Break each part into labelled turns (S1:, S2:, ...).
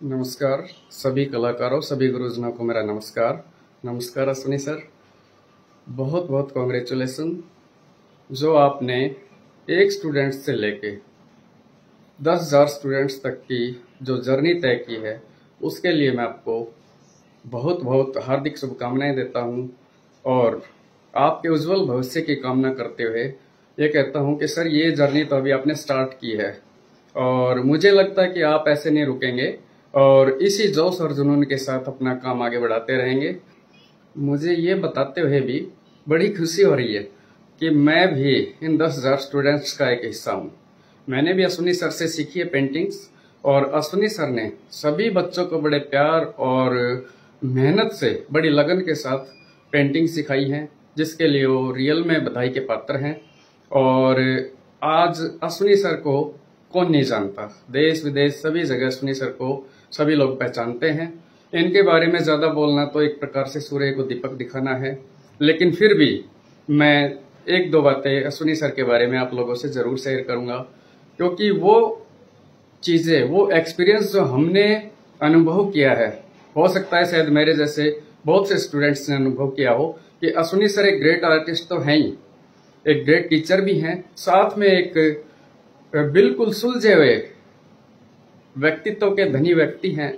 S1: नमस्कार सभी कलाकारों, सभी गुरुजनों को मेरा नमस्कार। नमस्कार अश्विनी सर, बहुत बहुत कॉन्ग्रेचुलेसन जो आपने एक स्टूडेंट से लेके 10,000 स्टूडेंट्स तक की जो जर्नी तय की है, उसके लिए मैं आपको बहुत बहुत हार्दिक शुभकामनाएं देता हूं और आपके उज्जवल भविष्य की कामना करते हुए ये कहता हूं कि सर ये जर्नी तो अभी आपने स्टार्ट की है और मुझे लगता है कि आप ऐसे नहीं रुकेंगे और इसी जोश और जुनून के साथ अपना काम आगे बढ़ाते रहेंगे। मुझे ये बताते हुए भी बड़ी खुशी हो रही है कि मैं भी इन 10,000 स्टूडेंट्स का एक हिस्सा हूँ। मैंने भी अश्विनी सर से सीखी है पेंटिंग्स और अश्विनी सर ने सभी बच्चों को बड़े प्यार और मेहनत से, बड़ी लगन के साथ पेंटिंग सिखाई है, जिसके लिए वो रियल में बधाई के पात्र हैं। और आज अश्विनी सर को कौन नहीं जानता, देश विदेश सभी जगह अश्विनी सर को सभी लोग पहचानते हैं। इनके बारे में ज्यादा बोलना तो एक प्रकार से सूर्य को दीपक दिखाना है, लेकिन फिर भी मैं एक दो बातें अश्विनी सर के बारे में आप लोगों से जरूर शेयर करूंगा, क्योंकि वो चीजें, वो एक्सपीरियंस जो हमने अनुभव किया है, हो सकता है शायद मेरे जैसे बहुत से स्टूडेंट्स ने अनुभव किया हो कि अश्विनी सर एक ग्रेट आर्टिस्ट तो हैं ही, एक ग्रेट टीचर भी हैं, साथ में एक बिल्कुल सुलझे हुए व्यक्तित्व के धनी व्यक्ति हैं,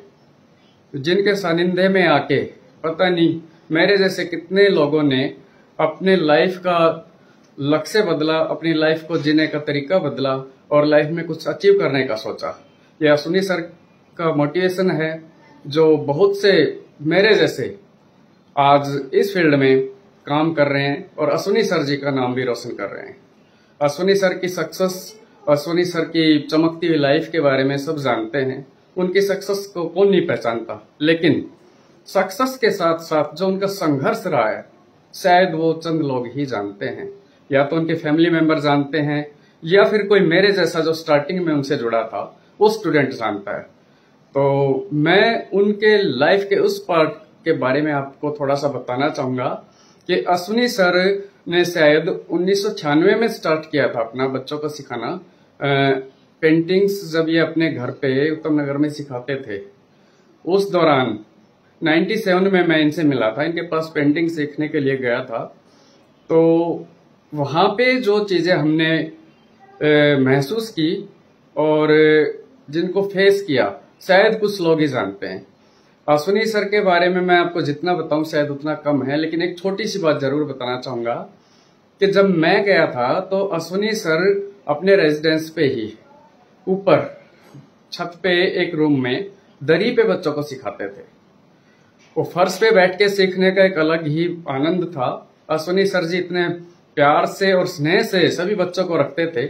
S1: जिनके सानिध्य में आके पता नहीं मेरे जैसे कितने लोगों ने अपने लाइफ का लक्ष्य बदला, अपनी लाइफ को जीने का तरीका बदला और लाइफ में कुछ अचीव करने का सोचा। ये अश्विनी सर का मोटिवेशन है जो बहुत से मेरे जैसे आज इस फील्ड में काम कर रहे हैं और अश्विनी सर जी का नाम भी रोशन कर रहे हैं। अश्विनी सर की सक्सेस, अश्विनी सर की चमकती हुई लाइफ के बारे में सब जानते हैं। उनकी सक्सेस को कौन नहीं पहचानता, लेकिन सक्सेस के साथ साथ जो उनका संघर्ष रहा है शायद वो चंद लोग ही जानते हैं, या तो उनके फैमिली मेंबर जानते हैं या फिर कोई मेरे जैसा जो स्टार्टिंग में उनसे जुड़ा था वो स्टूडेंट जानता है। तो मैं उनके लाइफ के उस पार्ट के बारे में आपको थोड़ा सा बताना चाहूंगा कि अश्विनी सर ने शायद 1996 में स्टार्ट किया था अपना बच्चों को सिखाना पेंटिंग्स। जब ये अपने घर पे उत्तम नगर में सिखाते थे, उस दौरान 97 में मैं इनसे मिला था, इनके पास पेंटिंग सीखने के लिए गया था। तो वहां पे जो चीजें हमने महसूस की और जिनको फेस किया शायद कुछ लोग ही जानते हैं। अश्विनी सर के बारे में मैं आपको जितना बताऊं शायद उतना कम है, लेकिन एक छोटी सी बात जरूर बताना चाहूंगा कि जब मैं गया था तो अश्विनी सर अपने रेजिडेंस पे ही ऊपर छत पे एक रूम में दरी पे बच्चों को सिखाते थे। वो फर्श पे बैठ के सीखने का एक अलग ही आनंद था। अश्विनी सर जी इतने प्यार से और स्नेह से सभी बच्चों को रखते थे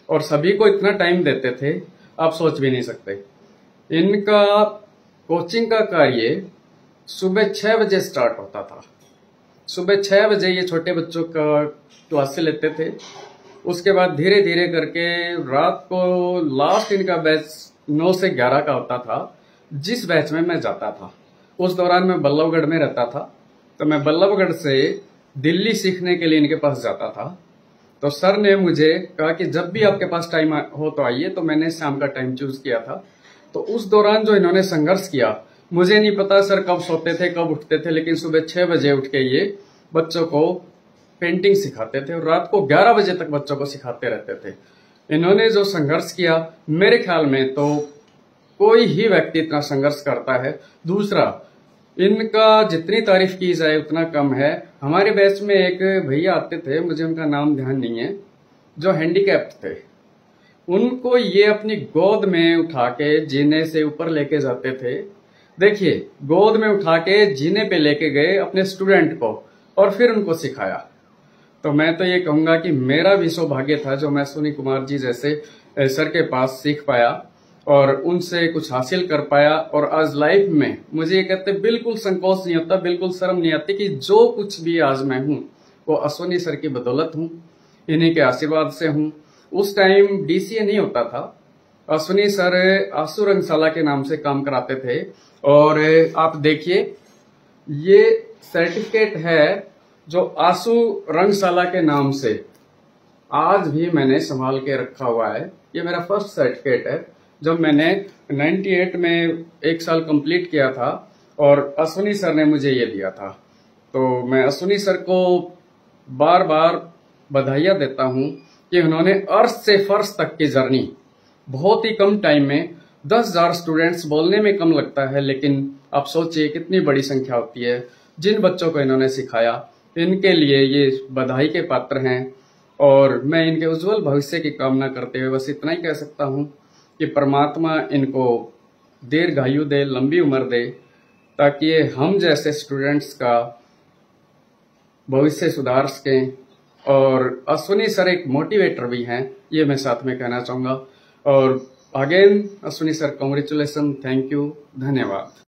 S1: और सभी को इतना टाइम देते थे, आप सोच भी नहीं सकते। इनका कोचिंग का कार्य सुबह 6 बजे स्टार्ट होता था। सुबह 6 बजे ये छोटे बच्चों का क्लासेस लेते थे। उसके बाद धीरे धीरे करके रात को लास्ट इनका बैच 9 से 11 का होता था, जिस बैच में मैं जाता था। उस दौरान मैं बल्लभगढ़ में रहता था, तो मैं बल्लभगढ़ से दिल्ली सीखने के लिए इनके पास जाता था। तो सर ने मुझे कहा कि जब भी आपके पास टाइम हो तो आइए, तो मैंने शाम का टाइम चूज किया था। तो उस दौरान जो इन्होंने संघर्ष किया, मुझे नहीं पता सर कब सोते थे कब उठते थे, लेकिन सुबह 6 बजे उठ के ये बच्चों को पेंटिंग सिखाते थे और रात को 11 बजे तक बच्चों को सिखाते रहते थे। इन्होंने जो संघर्ष किया, मेरे ख्याल में तो कोई ही व्यक्ति इतना संघर्ष करता है। दूसरा, इनका जितनी तारीफ की जाए उतना कम है। हमारे बैच में एक भैया आते थे, मुझे उनका नाम ध्यान नहीं है, जो हैंडीकैप्ड थे। उनको ये अपनी गोद में उठा के जीने से ऊपर लेके जाते थे। देखिए, गोद में उठा के जीने पे लेके गए अपने स्टूडेंट को और फिर उनको सिखाया। तो मैं तो ये कहूंगा कि मेरा भी सौभाग्य था जो मैं अश्विनी कुमार जी जैसे सर के पास सीख पाया और उनसे कुछ हासिल कर पाया। और आज लाइफ में मुझे ये कहते बिल्कुल संकोच नहीं होता, बिल्कुल शर्म नहीं आती कि जो कुछ भी आज मैं हूं वो अश्विनी सर की बदौलत हूं, इन्हीं के आशीर्वाद से हूं। उस टाइम डीसीए नहीं होता था, अश्विनी सर आंसू रंगशाला के नाम से काम कराते थे। और आप देखिए, ये सर्टिफिकेट है जो आंसू रंगशाला के नाम से आज भी मैंने संभाल के रखा हुआ है। ये मेरा फर्स्ट सर्टिफिकेट है जब मैंने 98 में 1 साल कंप्लीट किया था और अश्विनी सर ने मुझे ये दिया था। तो मैं अश्विनी सर को बार बार बधाइयां देता हूं कि उन्होंने अर्श से फर्श तक की जर्नी बहुत ही कम टाइम में 10,000 स्टूडेंट्स बोलने में कम लगता है, लेकिन आप सोचिए कितनी बड़ी संख्या होती है। जिन बच्चों को इन्होंने सिखाया इनके लिए ये बधाई के पात्र हैं और मैं इनके उज्जवल भविष्य की कामना करते हुए बस इतना ही कह सकता हूं कि परमात्मा इनको दीर्घायु दे, लंबी उम्र दे, ताकि ये हम जैसे स्टूडेंट्स का भविष्य सुधार सकें। और अश्विनी सर एक मोटिवेटर भी हैं, ये मैं साथ में कहना चाहूंगा। और again Ashwini sir, congratulation, thank you, धन्यवाद।